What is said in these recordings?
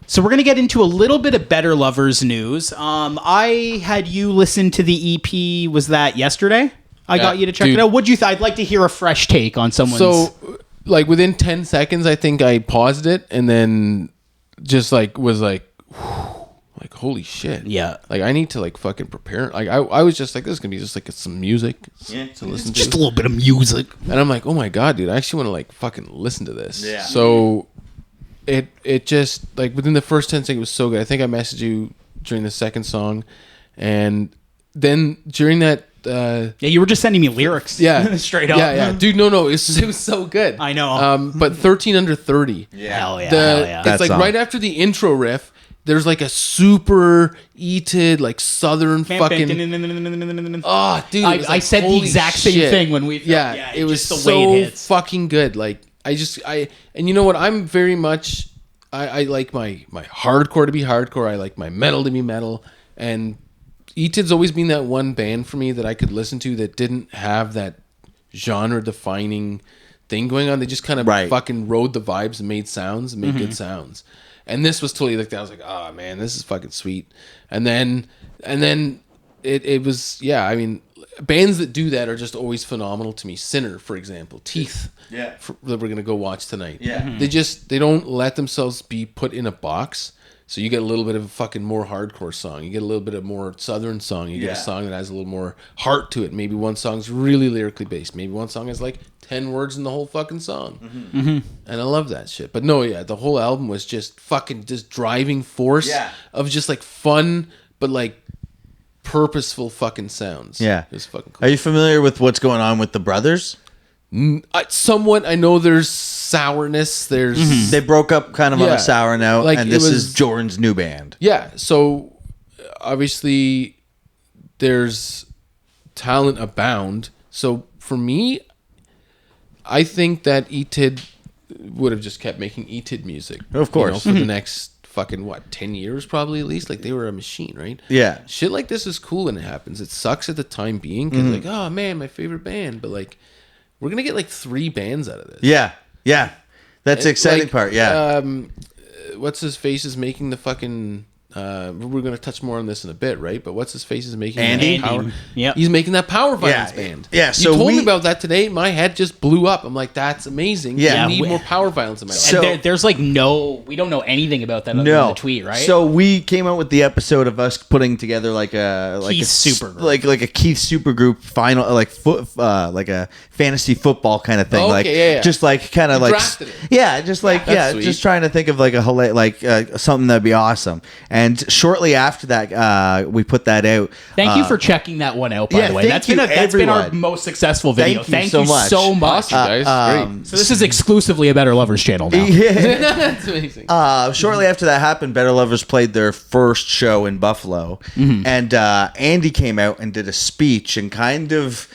So we're going to get into a little bit of Better Lovers news. I had you listen to the EP, was that yesterday? I got you to check it out. What'd you I'd like to hear a fresh take on someone's... So, like, within 10 seconds, I think I paused it and then just, like, was like, holy shit. Yeah. Like, I need to, like, fucking prepare. Like, I was just like, this is going to be just, like, some music to listen to. Just a little bit of music. And I'm like, oh, my God, dude, I actually want to, like, fucking listen to this. Yeah. So... It just, like, within the first 10 seconds, it was so good. I think I messaged you during the second song, and then during that... yeah, you were just sending me lyrics. Yeah. Straight up. Yeah. Dude, no, it was so good. I know. But 13 Under 30. Yeah. Hell yeah. It's That like song. right after the intro riff, there's like a super ETID, like southern fucking... Oh, dude. I said the exact same thing when we... Yeah, it was just the way it so hits. fucking good. Like, and you know what? I'm very much... I like my hardcore to be hardcore. I like my metal to be metal. And ETID's always been that one band for me that I could listen to that didn't have that genre-defining thing going on. They just kind of fucking rode the vibes and made sounds and made good sounds. And this was totally like that. I was like, oh, man, this is fucking sweet. And then it was, yeah, I mean... Bands that do that are just always phenomenal to me. Sinner, for example. Teeth. Yeah. That we're going to go watch tonight. Yeah. They don't let themselves be put in a box. So you get a little bit of a fucking more hardcore song. You get a little bit of more southern song. You get a song that has a little more heart to it. Maybe one song's really lyrically based. Maybe one song has like 10 words in the whole fucking song. And I love that shit. But no, yeah, the whole album was just fucking just driving force of just like fun, but like purposeful fucking sounds. Yeah. It was fucking cool. Are you familiar with what's going on with the brothers? Somewhat. I know there's sourness. There's They broke up kind of on a sour note, Like, and it this was- is Jordan's new band. Yeah, so obviously there's talent abound. So for me, I think that ETID would have just kept making ETID music. Of course. For the next fucking, 10 years probably at least? Like, they were a machine, right? Yeah. Shit like this is cool when it happens. It sucks at the time being because like, oh man, my favorite band. But like, we're going to get like 3 bands out of this. Yeah. That's the exciting part, yeah. What's his face is making the fucking... we're going to touch more on this in a bit, right? But what's his face is making Andy? that power. Yep. He's making that power violence band. Yeah, You so told me we- about that today. My head just blew up. I'm like, that's amazing. Yeah. I need we- more power violence in my life. So- And there's like we don't know anything about that other than the tweet, right? So we came out with the episode of us putting together like a Keith supergroup. like a Keith supergroup final, like like a fantasy football kind of thing. Okay, like yeah. just like kind of You like drafted it. just like that's sweet. just trying to think of like something that'd be awesome. And shortly after that, we put that out. Thank you for checking that one out, by yeah, the way. thank That's been our everyone. most successful video. Thank you so much. Awesome, guys. Great. So this is exclusively a Better Lovers channel now. That's amazing. Shortly after that happened, Better Lovers played their first show in Buffalo, and Andy came out and did a speech and kind of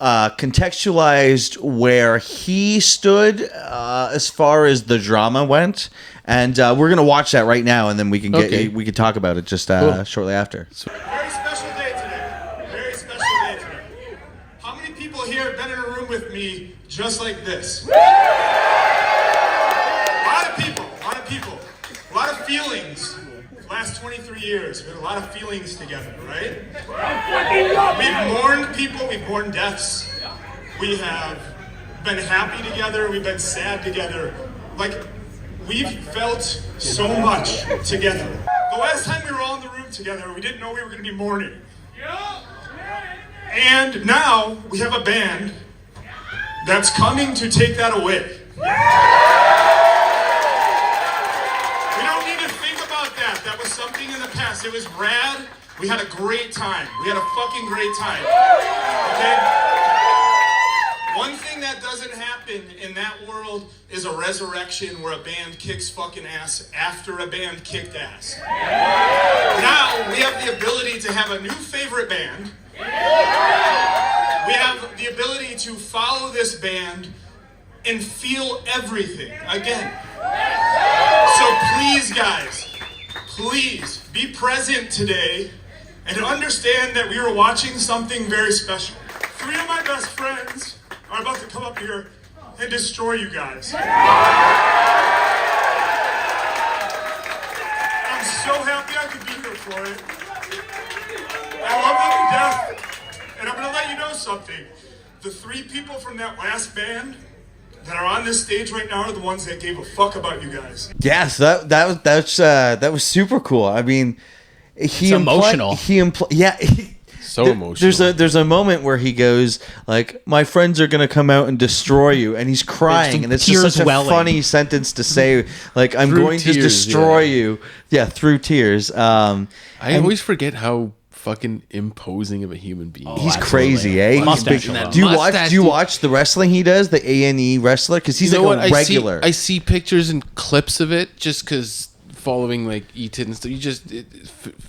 contextualized where he stood as far as the drama went. And we're gonna watch that right now, and then we can we can talk about it just shortly after. Very special day today. Very special day today. How many people here have been in a room with me just like this? A lot of people. A lot of feelings. The last 23 years, we've had a lot of feelings together, right? We've mourned people, we've mourned deaths. We have been happy together, we've been sad together. Like, we've felt so much together. The last time we were all in the room together, we didn't know we were going to be mourning. And now we have a band that's coming to take that away. We don't need to think about that. That was something in the past. It was rad. We had a great time. We had a fucking great time. Okay? One thing that doesn't happen in that world is a resurrection where a band kicks fucking ass after a band kicked ass. Now we have the ability to have a new favorite band. We have the ability to follow this band and feel everything again. So please, guys, please be present today and understand that we are watching something very special. 3 of my best friends are about to come up here and destroy you guys. I'm so happy I could be here for it. I love them to death. And I'm going to let you know something. The 3 people from that last band that are on this stage right now are the ones that gave a fuck about you guys. Yes, that was super cool. I mean, It's emotional. So emotional. There's a moment where he goes like, "My friends are gonna come out and destroy you," and he's crying, and it's just such a funny sentence to say. Like, I'm Through going to tears, destroy you. Yeah, through tears. I always forget how fucking imposing of a human being. He's crazy, eh? Mustache. Do you watch the wrestling he does, the A&E wrestler? Because he's like a regular. I see pictures and clips of it just because following like ETID and stuff.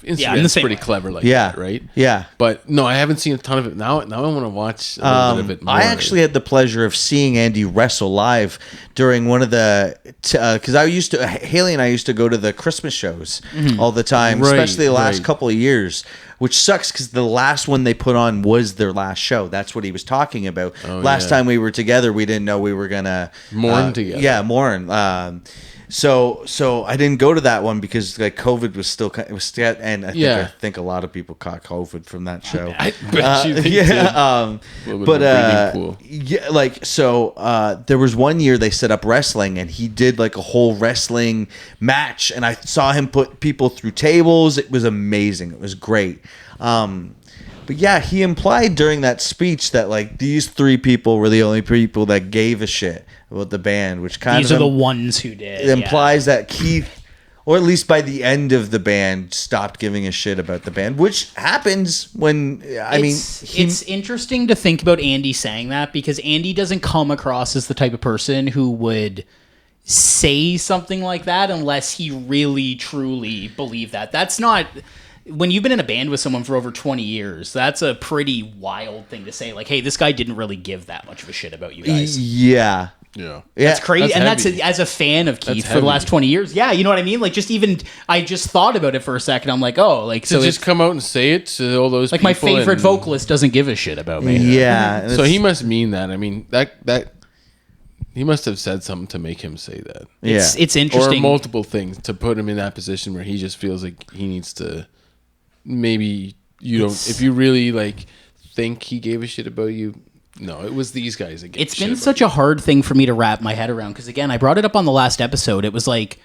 Instagram's pretty clever like that, right? Yeah. But no, I haven't seen a ton of it. Now I want to watch a little bit of it more. I actually had the pleasure of seeing Andy wrestle live during one of the because Haley and I used to go to the Christmas shows all the time, especially the last couple of years. Which sucks because the last one they put on was their last show. That's what he was talking about. Last time we were together, we didn't know we were gonna mourn together. Yeah, mourn. So I didn't go to that one because like COVID was still, and I think a lot of people caught COVID from that show. I bet you did. There was one year they set up wrestling and he did like a whole wrestling match, and I saw him put people through tables. It was amazing. It was great. But yeah, he implied during that speech that like these 3 people were the only people that gave a shit about the band, which these are the ones who did. It implies that Keith, or at least by the end of the band, stopped giving a shit about the band, which happens when it's interesting to think about Andy saying that because Andy doesn't come across as the type of person who would say something like that unless he really truly believed that. That's not. When you've been in a band with someone for over 20 years, that's a pretty wild thing to say. Like, hey, this guy didn't really give that much of a shit about you guys. Yeah. That's crazy. That's and that's as a fan of Keith for the last 20 years. Yeah, you know what I mean? Like, I just thought about it for a second. I'm like, oh, like, so just come out and say it to all those like people. Like, my favorite vocalist doesn't give a shit about me. Yeah. So he must mean that. I mean, that he must have said something to make him say that. It's interesting. Or multiple things to put him in that position where he just feels like he needs to. Maybe you don't. If you really like think he gave a shit about you, no, it was these guys that gave. It's been such a hard thing for me to wrap my head around because again, I brought it up on the last episode. It was like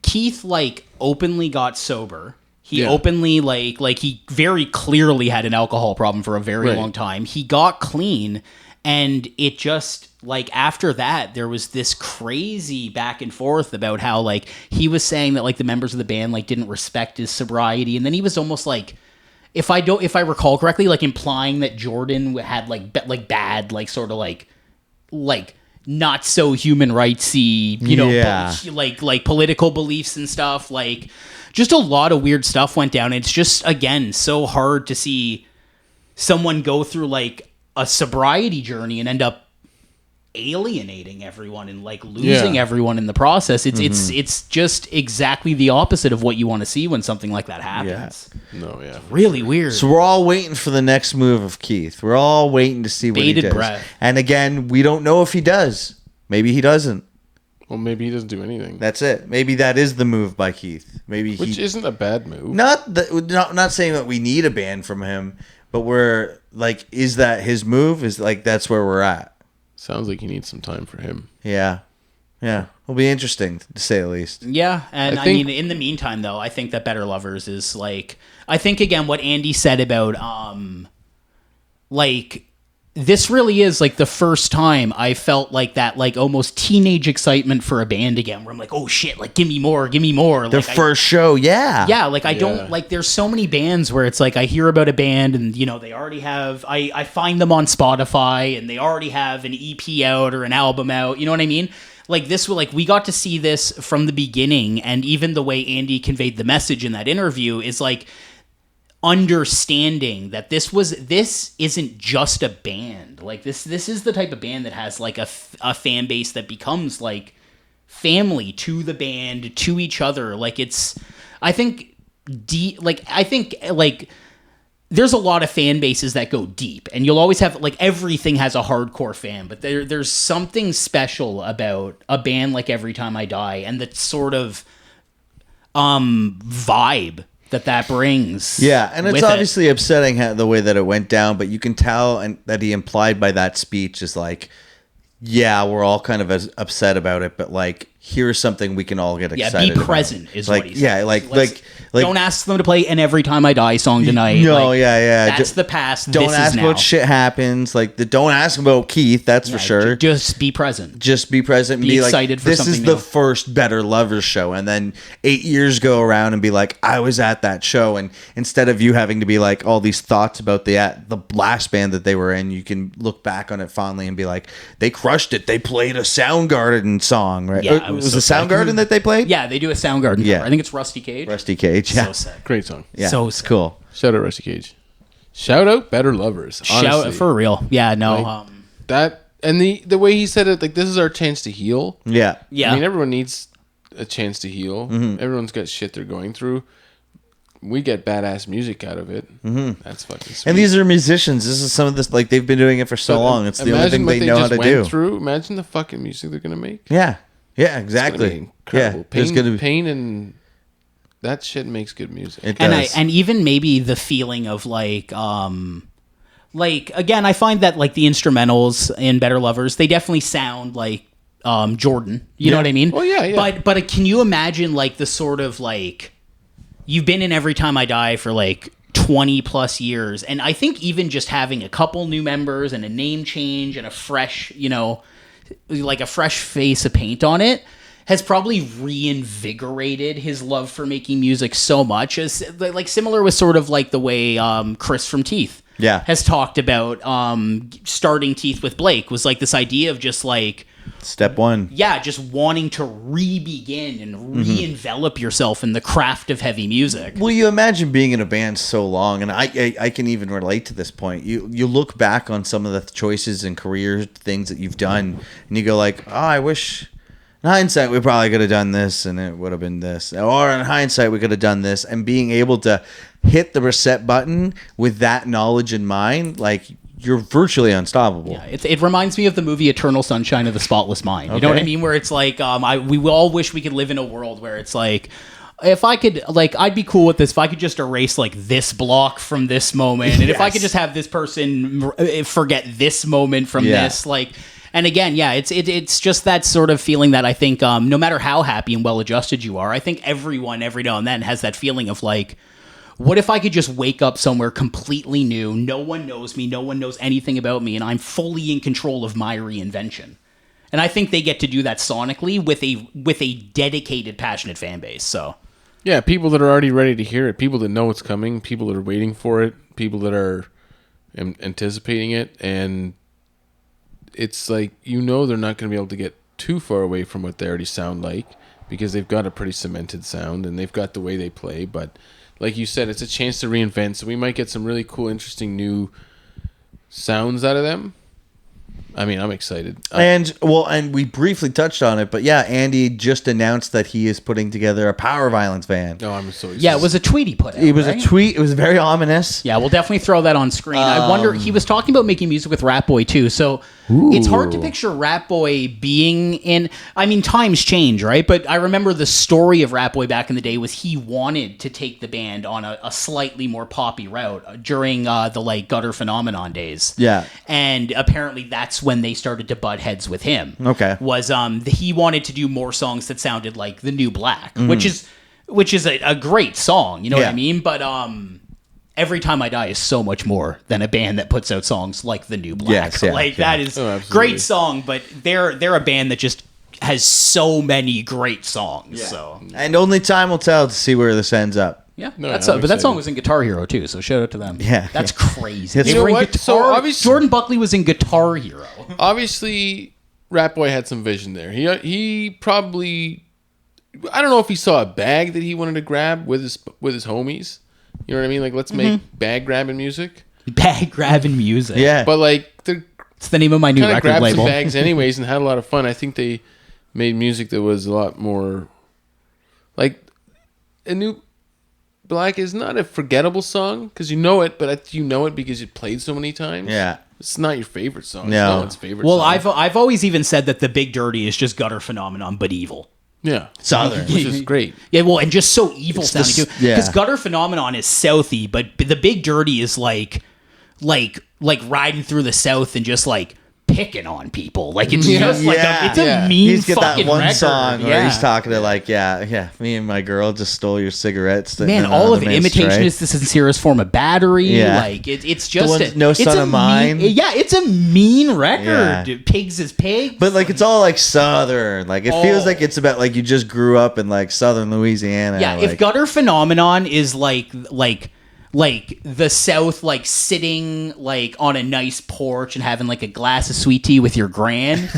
Keith like openly got sober. He openly like he very clearly had an alcohol problem for a very long time. He got clean, and it just. Like after that, there was this crazy back and forth about how like he was saying that like the members of the band like didn't respect his sobriety, and then he was almost like, if I recall correctly, like implying that Jordan had like bad like sort of like not so human rightsy, like political beliefs and stuff. Like just a lot of weird stuff went down. It's just again so hard to see someone go through like a sobriety journey and end up alienating everyone and like losing everyone in the process. It's just exactly the opposite of what you want to see when something like that happens. Really weird. So we're all waiting for the next move of Keith. We're all waiting to see what he does. Breath. And again, we don't know if he does. Maybe he doesn't. Well, maybe he doesn't do anything. That's it. Maybe that is the move by Keith. Which isn't a bad move. Not saying that we need a band from him, but we're like, is that his move? Is like that's where we're at. Sounds like he needs some time for him. Yeah. It'll be interesting to say the least. Yeah, and I mean, in the meantime, though, I think that Better Lovers is like, I think again what Andy said about, like, this really is like the first time I felt like that, like almost teenage excitement for a band again, where I'm like, oh shit, like give me more. Their first show, yeah. Like I don't like. There's so many bands where it's like I hear about a band and they already have. I find them on Spotify and they already have an EP out or an album out. You know what I mean? Like this, like we got to see this from the beginning, and even the way Andy conveyed the message in that interview is like. Understanding that this isn't just a band. Like this is the type of band that has like a fan base that becomes like family to the band, to each other. Like it's, I think there's a lot of fan bases that go deep, and you'll always have like everything has a hardcore fan, but there's something special about a band like Every Time I Die, and that sort of vibe that brings. Yeah, and it's with obviously upsetting the way that it went down, but you can tell and that he implied by that speech is like, yeah, we're all kind of as upset about it, but like, here's something we can all get excited about. Be present is like, what he said. Yeah, like don't ask them to play an Every Time I Die song tonight. No, like, yeah. That's the past. Don't this ask is now. about shit happens. Like, don't ask about Keith. That's for sure. Just be present. Just be present. And be like, excited for this something is new. the first Better Lovers show, and then 8 years go around and be like, I was at that show, and instead of you having to be like all these thoughts about the last band that they were in, you can look back on it fondly and be like, they crushed it. They played a Soundgarden song, right? Yeah, was it Soundgarden that they played? Yeah, they do a Soundgarden cover. Yeah. I think it's Rusty Cage. Rusty Cage. Yeah, So sick. Great song. yeah. So sick. Cool. Shout out Rusty Cage. Shout out Better Lovers. Shout Honestly. for real. Yeah, no. Like, that and the way he said it, like, this is our chance to heal. Yeah. yeah. I mean, everyone needs a chance to heal. Everyone's got shit they're going through. We get badass music out of it. That's fucking sweet. And these are musicians. This is some of this, like, they've been doing it for so long. It's the only thing imagine they what know how to just do. went through. Imagine the fucking music they're gonna make. Yeah. Yeah, It's gonna exactly. be incredible. Yeah. There's gonna be, Pain and that shit makes good music. it and does. and even maybe the feeling of like again, I find that like the instrumentals in Better Lovers, they definitely sound like Jordan. You know what I mean? Well, yeah. But can you imagine like the sort of like you've been in Every Time I Die for like 20 plus years, and I think even just having a couple new members and a name change and a fresh, like a fresh face of paint on it has probably reinvigorated his love for making music so much, as like similar with sort of like the way Chris from Teeth has talked about starting Teeth with Blake, was like this idea of just like Step one. yeah, just wanting to re-begin and re-envelop yourself in the craft of heavy music. Well, you imagine being in a band so long, and I can even relate to this point. You look back on some of the choices and career things that you've done, and you go like, oh, I wish... In hindsight, we probably could have done this, and it would have been this. Or in hindsight, we could have done this. And being able to hit the reset button with that knowledge in mind, like, you're virtually unstoppable. Yeah, it reminds me of the movie Eternal Sunshine of the Spotless Mind. You know what I mean? Where it's like, we all wish we could live in a world where it's like, if I could, like, I'd be cool with this if I could just erase, like, this block from this moment. And if I could just have this person forget this moment from this, like... And again, yeah, it's just that sort of feeling that I think no matter how happy and well-adjusted you are, I think everyone every now and then has that feeling of like, what if I could just wake up somewhere completely new, no one knows me, no one knows anything about me, and I'm fully in control of my reinvention. And I think they get to do that sonically with a dedicated, passionate fan base. So Yeah, people that are already ready to hear it, people that know it's coming, people that are waiting for it, people that are anticipating it, and it's like, they're not going to be able to get too far away from what they already sound like, because they've got a pretty cemented sound and they've got the way they play. But like you said, it's a chance to reinvent, so we might get some really cool, interesting new sounds out of them. I mean, I'm excited. And we briefly touched on it, but yeah, Andy just announced that he is putting together a power violence band. Oh, I'm so excited. yeah, it was a tweet he put out. It was right? a tweet. It was very ominous. Yeah, we'll definitely throw that on screen. I wonder, he was talking about making music with Rat Boy too, so it's hard to picture Rat Boy being in... I mean, times change, right? But I remember the story of Rat Boy back in the day was he wanted to take the band on a slightly more poppy route during the like Gutter Phenomenon days. Yeah. And apparently that's when they started to butt heads with him. Okay. Was he wanted to do more songs that sounded like The New Black, which is a great song, you know what I mean? But Every Time I Die is so much more than a band that puts out songs like The New Black. That is great song, but they're a band that just has so many great songs. Yeah. So And only time will tell to see where this ends up. yeah, No, but I'm that excited. song was in Guitar Hero too. So shout out to them. Yeah, that's crazy. You They know were in what? Guitar. So obviously- Jordan Buckley was in Guitar Hero. Obviously, Rat Boy had some vision there. He probably, I don't know if he saw a bag that he wanted to grab with his homies. You know what I mean? Like, let's make bag grabbing music. Bag grabbing music. Yeah. But like, they're It's the name of my new kind of record grabbed label. some bags anyways and had a lot of fun. I think they made music that was a lot more like A New Black is not a forgettable song because you know it, but you know it because you played so many times. Yeah. It's not your favorite song. No. It's no one's favorite Well, song. I've always even said that The Big Dirty is just Gutter Phenomenon, but evil. Yeah. Southern. Which is great. Yeah, well, and just so evil sounding too. yeah. Because Gutter Phenomenon is Southie, but the Big Dirty is like riding through the South and just like picking on people. Like it's just like it's a mean He's got fucking that one record. song where he's talking to like, me and my girl just stole your cigarettes. Man, all of it. Imitation is the sincerest form of battery. Yeah. Like it's just No Son of Mine. It's a mean record. Yeah. Pigs is pigs. But like it's all like Southern. Like it feels like it's about like you just grew up in like Southern Louisiana. Yeah, like, if Gutter Phenomenon is like the South, like sitting like on a nice porch and having like a glass of sweet tea with your gran,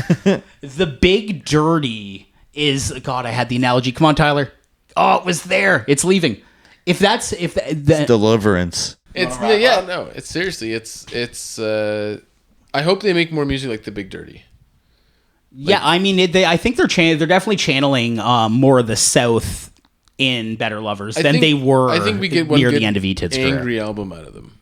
the Big Dirty is God. I had the analogy. Come on, Tyler. Oh, it was there. It's leaving. If Deliverance. It's seriously. It's. I hope they make more music like the Big Dirty. Yeah, I mean, I think they're definitely channeling more of the South in Better Lovers than they were. I think we get one near good the end of ETID's career. angry album out of them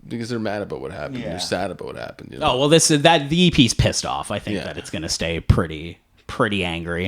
because they're mad about what happened. They're sad about what happened. You know? Oh well, the EP's pissed off. I think that it's going to stay pretty angry.